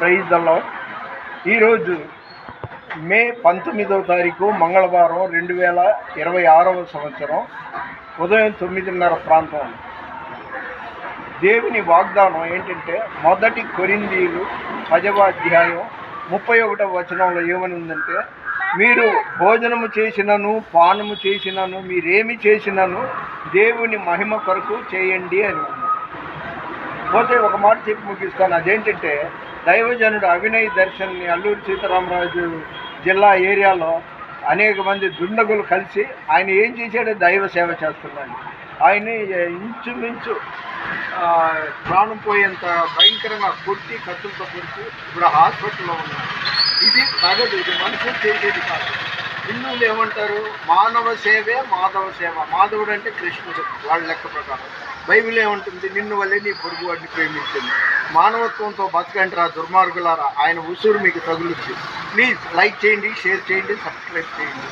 Praise the lord. ఈరోజు మే 19వ తారీఖు మంగళవారం 2026వ సంవత్సరం ఉదయం 9:30 ప్రాంతం. దేవుని వాగ్దానం ఏంటంటే మొదటి కొరింథీయులు 10వ అధ్యాయం 31వ వచనంలో ఏమని ఉందంటే, మీరు భోజనము చేసినను పానము చేసినను మీరేమి చేసినను దేవుని మహిమ కొరకు చేయండి అని ఉంది. పోతే ఒక మాట చెప్పి ముగిస్తాను. అదేంటంటే, దైవజనుడు అవినయ్ దర్శన్ని అల్లూరి సీతారామరాజు జిల్లా ఏరియాలో అనేక మంది దుండగులు కలిసి ఆయన ఏం చేశాడో దైవ సేవ చేస్తున్నాడు. ఆయన్ని ఇంచుమించు ప్రాణం పోయేంత భయంకరంగా కొట్టి కత్తులతో కొట్టి ఇప్పుడు హాస్పిటల్లో ఉన్నాడు. ఇది తగదు, ఇది మనుషులు చేసేది కాదు. హిందువులు ఏమంటారు? మానవ సేవే మాధవ సేవ. మాధవుడు అంటే కృష్ణుడు వాళ్ళ లెక్క ప్రకారం. బైబిల్ ఏముంటుంది? నిన్ను వల్లే నీ పొరుగు వాడిని ప్రేమించింది. మానవత్వంతో బతకంటారా దుర్మార్గులారా, ఆయన ఉసురు మీకు తగులుద్ది. ప్లీజ్ లైక్ చేయండి, షేర్ చేయండి, సబ్స్క్రైబ్ చేయండి.